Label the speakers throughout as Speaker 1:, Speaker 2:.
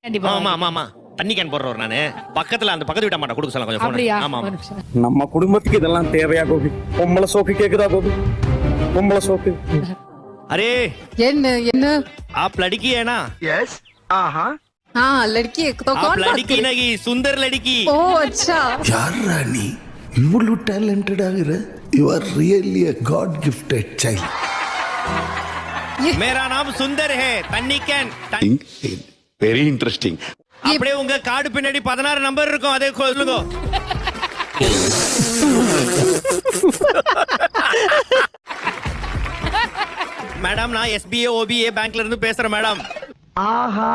Speaker 1: கண்டிப்பா
Speaker 2: ஆமா ஆமா ஆமா தண்ணி கேன் போடுறவர் நானு. பக்கத்துல அந்த பக்கத்து வீட்டை மாட்டா கொடுக்க சொல்ல கொஞ்சம்
Speaker 1: அப்படியா?
Speaker 2: phone. ஆமா
Speaker 1: ஒரு
Speaker 2: ஆமா
Speaker 1: நிமிஷம்.
Speaker 3: நம்ம குடும்பத்துக்கு இதெல்லாம் தேவையா கோபி? பொம்பளை சோக்கு கேக்குதா கோபி? பொம்பளை சோக்கு.
Speaker 2: अरे
Speaker 4: என்ன
Speaker 2: आप लड़की है ना?
Speaker 5: यस
Speaker 4: हाँ लड़की है तो
Speaker 2: आप
Speaker 4: कौन बात
Speaker 2: लड़की
Speaker 4: करे?
Speaker 2: नहीं सुंदर लड़की.
Speaker 4: ओ अच्छा
Speaker 6: யாரா நீ இவ்வளவு டேலண்டட் ஆகுற? You are really a god gifted child.
Speaker 2: मेरा नाम सुंदर है. தண்ணி கேன்
Speaker 6: வெரி இன்ட்ரெஸ்டிங்.
Speaker 2: அப்படியே உங்க கார்டு பின்னாடி 16 நம்பர் இருக்கும், அதே சொல்லுங்க. மேடம் நான் SBA OBA பேங்க்ல இருந்து பேசுறேன் மேடம்.
Speaker 5: ஆஹா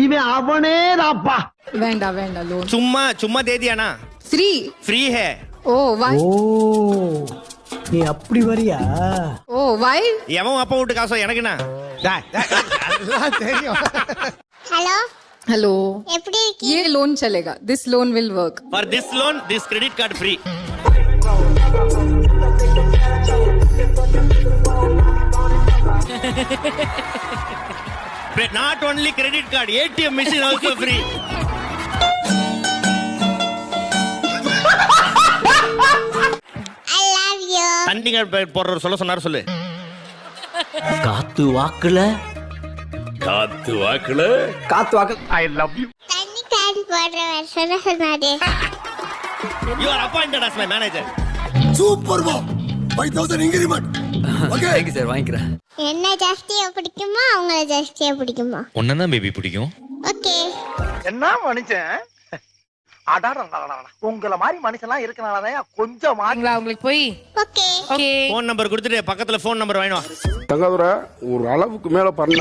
Speaker 5: இவன் அவனே தாப்பா.
Speaker 4: வேண்டாம் வேண்டாம் लोन
Speaker 2: சும்மா சும்மா दे दिया ना,
Speaker 4: फ्री
Speaker 2: फ्री है.
Speaker 4: ओ वाई
Speaker 5: ஓ நீ அப்படி வரியா?
Speaker 4: ओ वाई
Speaker 2: எவன் அப்பா வீட்டு காசோ எனக்கு என்ன?
Speaker 5: அதெல்லாம் தெரியும்.
Speaker 7: ஹலோ
Speaker 4: हेलो
Speaker 7: எப்படி இருக்கீங்க?
Speaker 4: ये लोन चलेगा this loan will work
Speaker 2: For this loan this credit card free. Not only credit card, ATM machine also free.
Speaker 7: I love you.
Speaker 2: தண்ணி கேன் போடுறவர் சொல்ல சொன்னாரு, சொல்லு.
Speaker 5: காத்து வாக்குல ஐ லவ் யூ.
Speaker 7: தண்ணி கேன் போடுறவர் சொன்னாரு.
Speaker 2: You are appointed as my manager.
Speaker 6: Super பா. 5000 increment. Okay.
Speaker 8: Thank you sir, வாங்கிக்கிறேன்.
Speaker 7: என்ன ஜாஸ்தியா பிடிக்குமா அவங்கள ஜாஸ்தியா பிடிக்குமா?
Speaker 2: உன்னதான் பேபி பிடிக்கும்.
Speaker 7: ஓகே
Speaker 5: என்ன மனுஷன்? அடாடா உங்கள மாதிரி மனுஷன்லாம் இருக்கனாலதான் கொஞ்சம்
Speaker 1: சரிங்களா, உங்களுக்கு போய்
Speaker 7: ஓகே
Speaker 1: ஓகே
Speaker 2: ஃபோன் நம்பர் கொடுத்துட்டு பக்கத்துல ஃபோன் நம்பர் வாங்கினோம்.
Speaker 3: தங்கதுரை ஒரு அளவுக்கு மேல பண்ண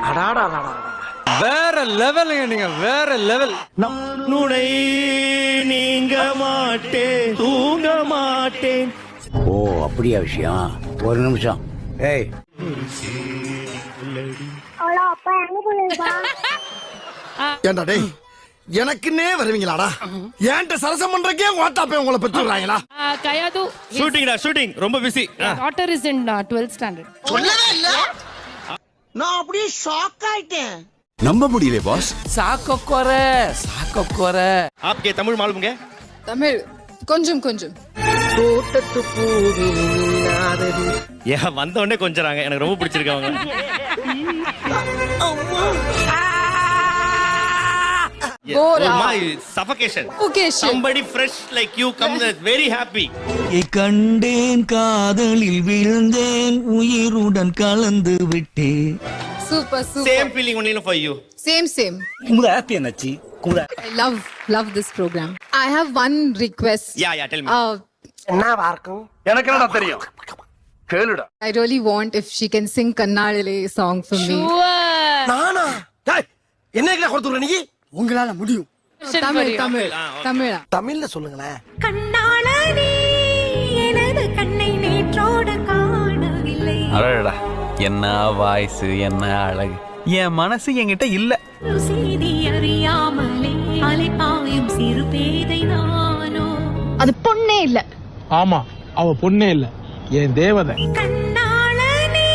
Speaker 5: அடாடா
Speaker 8: வேற லெவலுங்க, நீங்க வேற லெவல்.
Speaker 2: நுனை நீங்க மாட்டேன் தூங்க மாட்டேன்.
Speaker 9: ஓ அப்படியா விஷயம்? ஒரு நிமிஷம். ஏய்
Speaker 7: அவ்வளோ அப்பா எங்க போயிருப்பா?
Speaker 6: ஏண்டா டேய் எனக்குன்னே வருவீங்களாடா? ஏன்ட்ட சரசம் பண்றக்கே வாட்டாப்பே உங்களை பெற்றுறாங்களா?
Speaker 1: கயாது
Speaker 2: ஷூட்டிங்டா ஷூட்டிங், ரொம்ப busy.
Speaker 1: Daughter is in 12th standard.
Speaker 5: சொல்லவே இல்ல. நான் அப்படியே ஷாக் ஆயிட்டேன்.
Speaker 6: நம்ப முடியல பாஸ்.
Speaker 8: சாக்கொக்கொரை.
Speaker 2: आपके तमिल मालूम क्या?
Speaker 4: तमिल கொஞ்சம் கொஞ்சம்
Speaker 5: தோட்டத்து பூவில் ஆதடி.
Speaker 2: ஏன் வந்த உடனே கொஞ்சறாங்க, எனக்கு ரொம்ப பிடிச்சிருக்கு அவங்க.
Speaker 4: Bora.
Speaker 2: My suffocation.
Speaker 4: Suffocation.
Speaker 2: Somebody fresh like you come very happy.
Speaker 8: கண்டேன், காதலில் விழுந்தேன், உயிருடன் கலந்து விட்டேன்.
Speaker 4: super super
Speaker 2: Same feeling only for you.
Speaker 4: same
Speaker 9: Kumudha happy என்னாச்சு? Kumudha
Speaker 4: I love this program. I have one request.
Speaker 2: Yeah, tell me.
Speaker 5: என்னவா இருக்கும்? எனக்கு என்னடா தெரியும்? கேளுடா.
Speaker 4: I really want if she can sing Kannadale song for me.
Speaker 5: நானா? டேய் என்னைக்கு கொடுத்துற நீ? உங்களால முடியும்.
Speaker 4: தமிழ்
Speaker 5: தமிழ்ல சொல்லுங்களேன்.
Speaker 10: கண்ணாளனே எனது கண்ணை நேற்றோடு காணவில்லை.
Speaker 8: அடடா, என்ன வாய்ஸ், என்ன அழகு. என் மனசு என்கிட்ட இல்ல.
Speaker 10: செய்தி அறியாமலே அலைப்பாயும் சிறு பேதை நானோ.
Speaker 4: அது பொண்ணே இல்ல.
Speaker 11: ஆமா, அவ பொண்ணே இல்ல, என் தேவதை.
Speaker 10: கண்ணாளனே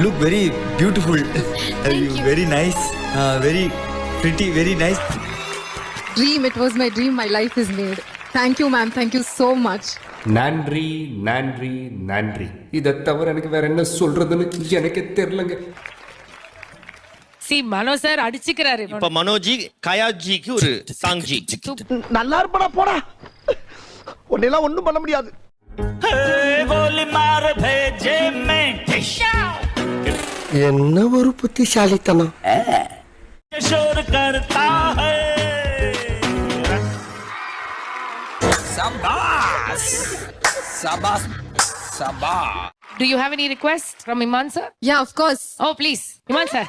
Speaker 8: Look very beautiful. Very nice. Very pretty. Very nice.
Speaker 4: Dream, it was my dream. My life is made. Thank you ma'am, thank you so much.
Speaker 11: நன்றி நன்றி நன்றி. இதை தவிர எனக்கு வேற என்ன சொல்றதுன்னு எனக்கு தெரியலங்க.
Speaker 1: சி மனோ சார் அடிச்சுக்கிறாரு.
Speaker 2: இப்ப மனோஜி கயாஜிக்கு ஒரு சாங் ஜி.
Speaker 5: நல்லா இருப்படா போடா. உன்னெல்லாம் ஒண்ணும் பண்ண முடியாது.
Speaker 2: கோலி மார் பேஜே மே
Speaker 5: என்ன ஒரு புத்திசாலித்தனம்.
Speaker 2: शोर करता है.
Speaker 8: Sabas.
Speaker 1: Do you have any request from Iman sir?
Speaker 4: Yeah, of course.
Speaker 1: Oh please, Iman sir.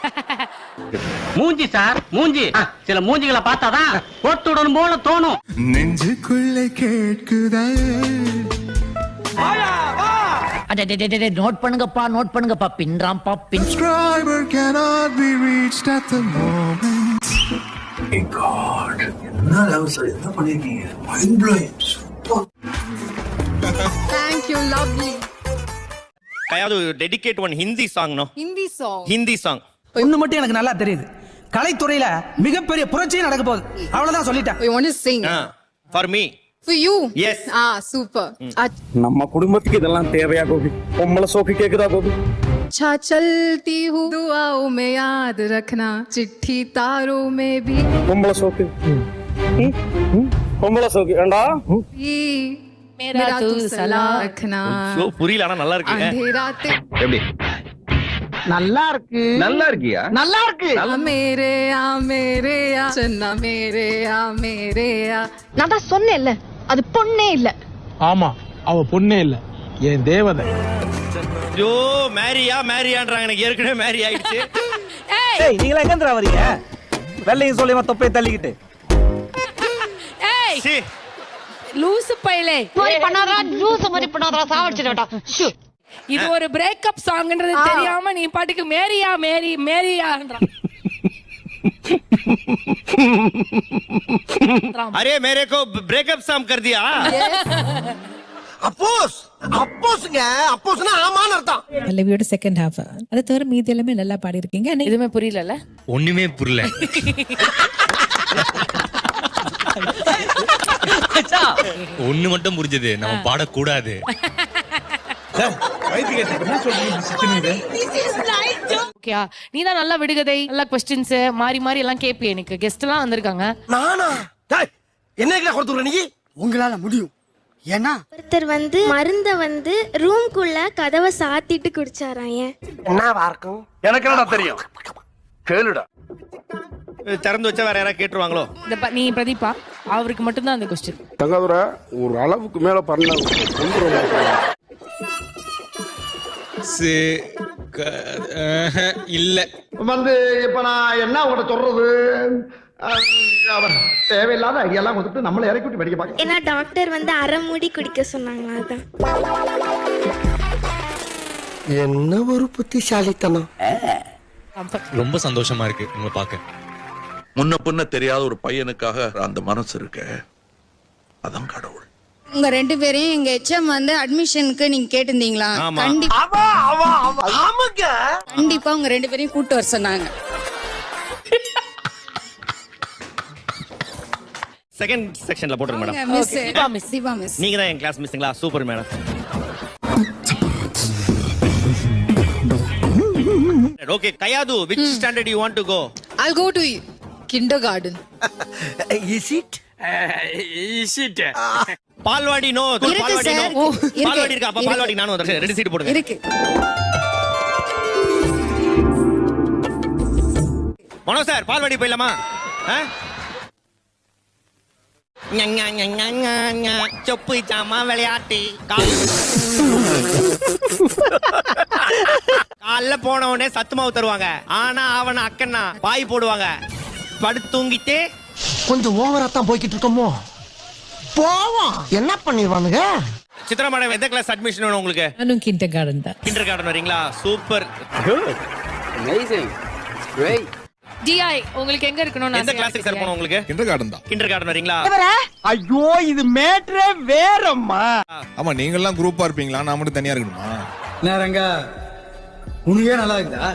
Speaker 5: மூஞ்சி சார் மூஞ்சி. சில மூஞ்சிகளை பார்த்தாதான் போட்டுடன் போல தோணும்.
Speaker 6: நெஞ்சுக்குள்ளே கேட்குதே.
Speaker 9: நோட் பண்ணுங்கப்பா பின்றாம்பா பின்.
Speaker 6: Subscriber cannot be reached at the moment.
Speaker 4: Thank you, lovely.
Speaker 2: Kayadu dedicate one Hindi song no
Speaker 4: Hindi song.
Speaker 2: Hindi song
Speaker 5: ஒண்ணு மட்டும் எனக்கு நல்லா தெரியுது, கலைத்துறையில மிகப்பெரிய புரட்சியே நடக்க போகுது, அவ்வளவுதான் சொல்லிட்டேன்.
Speaker 4: You want to sing?
Speaker 2: For me.
Speaker 4: For you?
Speaker 2: Yes.
Speaker 4: Super.
Speaker 3: நம்ம குடும்பத்துக்கு இதெல்லாம் தேவையா கோபி? பொம்பளை சோக்கு கேக்குதா கோபி?
Speaker 4: अच्छा चलती हूँ दुआओं में याद रखना चिट्ठी तारों में भी
Speaker 3: பொம்பளை சோக்கு பொம்பளை சோக்கு ஏண்டா
Speaker 4: मेरा तू सलाह रखना
Speaker 2: ஸோ புரியல, ஆனா நல்லா இருக்கு.
Speaker 4: अंधेरा ते
Speaker 2: எப்படி
Speaker 5: நல்லா இருக்கு.
Speaker 3: நல்லா இருக்கியா?
Speaker 5: நல்லா இருக்கு.
Speaker 4: मेरे आ चन्ना मेरे आ
Speaker 10: நான் தான் சொன்னேன்ல, அது பொண்ணே இல்ல.
Speaker 5: ஆமா, அவ பொண்ணே இல்ல, என் தேவதை.
Speaker 2: ஐயோ மேரியான்றாங்க, எனக்கு ஏற்கனவே மேரி ஆயிடுச்சு.
Speaker 5: ஏய், நீங்க எங்க இருந்து வரீங்க? வெள்ளையும் சொல்லியமா தொப்பை தள்ளிக்கிட்டு.
Speaker 1: ஏய்
Speaker 2: சீ,
Speaker 1: லூசு பையலே,
Speaker 10: மாதிரி பண்ணாதடா, ஜூஸ் மாதிரி பண்ணாதடா, சாவடிச்சிடடா. ஷூ.
Speaker 1: இது ஒரு பிரேக்கப் சாங்ன்றது தெரியாம நீ பாட்டுக்கு மேரியான்றான்.
Speaker 2: அரே மேரே கோ பிரேக்கப் சாம் கர் தியா.
Speaker 6: அப்போஸ்னா ஆமான்னு அர்த்தம்.
Speaker 10: பல்லவியோட செகண்ட் ஹாஃப் அதை தவிர மீதி எல்லாமே நல்லா பாடி இருக்கீங்க.
Speaker 1: எதுவுமே புரியலல்ல?
Speaker 2: ஒண்ணுமே புரியல. ஒண்ணு மட்டும் புரிஞ்சது, நம்ம பாடக்கூடாது.
Speaker 1: ஓகேயா, நீ தான் நல்லா விடுகதை, நல்லா கொஸ்டின்ஸ் மாறி மாறி எல்லாம் கேப்பி. எனக்கு கெஸ்ட் எல்லாம் வந்திருக்காங்க.
Speaker 6: நானா? டேய், என்ன கொடுத்துற நீ? உங்களால முடியும். ஏன்னா
Speaker 7: ஒருத்தர் வந்து மருந்த வந்து ரூம்குள்ள கதவை சாத்திட்டு குடிச்சாராம். ஏன்?
Speaker 6: என்னவா இருக்கும்?
Speaker 3: எனக்கு என்னடா தெரியும்? கேளுடா.
Speaker 2: திறந்து வச்சா வேற யாராவது கேட்டுருவாங்களோ?
Speaker 1: நீ பிரதீபா, அவருக்கு மட்டும்தான் அந்த கொஸ்டின்.
Speaker 3: தங்காதுரா ஒரு அளவுக்கு மேல பண்ண
Speaker 2: இல்ல
Speaker 6: வந்து இப்ப நான் என்ன உங்கள்ட்ட சொல்றது? தேவையில்லாத ஐடியாலாம் கொடுத்துட்டு நம்மளை இறக்கி விட்டு படிக்க பாக்க.
Speaker 7: ஏன்னா டாக்டர் வந்து அரை மூடி குடிக்க சொன்னாங்க. அதான்.
Speaker 6: என்ன ஒரு புத்திசாலித்தனம்.
Speaker 2: ரொம்ப சந்தோஷமா இருக்கு உங்களை பார்க்க.
Speaker 12: முன்ன பின்ன தெரியாத ஒரு பையனுக்காக அந்த மனசு இருக்க, அதான் கடவுள்.
Speaker 10: உங்க ரெண்டு பேரையும் எங்க எச்எம் வந்து அட்மிஷனுக்கு நீங்க கேட்டிருந்தீங்களா? கண்டிப்பா உங்க ரெண்டு பேரையும் கூட்டு வர சொன்னாங்க.
Speaker 2: செகண்ட் செக்ஷன்ல போட்டுருங்க மேடம்.
Speaker 10: தீபா மிஸ்.
Speaker 2: நீங்க தான் என் கிளாஸ் மிஸ்ங்களா? Super madam. Okay Kayadu, which standard you want to go?
Speaker 4: I'll go to kindergarten.
Speaker 6: Is it?
Speaker 2: Balwadi no. Balwadi
Speaker 10: sir.
Speaker 2: No. Balwadi இருக்கா? அப்ப பால்வாடி நானும் வந்துறேன். ரெண்டு சீட் போடுங்க.
Speaker 10: இருக்கு.
Speaker 2: மனோ சார், பால்வாடி போயிடலாமா? சொப்பு சாமா விளையாட்டு. காலைல போன உடனே சத்து மாவு தருவாங்க, ஆனா அவன அக்கன்னா பாய் போடுவாங்க. படுத்து தூங்கிட்டு
Speaker 6: கொஞ்சம் ஓவரா தான் போய்கிட்டு இருக்கோமோ. போவோம், என்ன பண்ணிடுவானுங்க?
Speaker 2: சித்ரா மேடம், எந்த கிளாஸ் அட்மிஷன் வேணும் உங்களுக்கு?
Speaker 10: நானும் கிண்டர்கார்டன் தான்.
Speaker 2: கிண்டர்கார்டன் வரீங்களா? சூப்பர்.
Speaker 5: Amazing. Great.
Speaker 1: டிஐ உங்களுக்கு எங்க இருக்கணும்?
Speaker 2: எந்த கிளாஸுக்கு சார் போணும் உங்களுக்கு?
Speaker 3: கிண்டர்கார்டன் தான்.
Speaker 2: கிண்டர்கார்டன் வரீங்களா?
Speaker 5: ஐயோ, இது மேட்ரே வேறம்மா.
Speaker 3: ஆமா, நீங்க எல்லாம் குரூப்பா இருப்பீங்களா? நான் மட்டும் தனியா இருக்கணுமா?
Speaker 5: நேரங்க உனக்கே நல்லா இருக்குதா?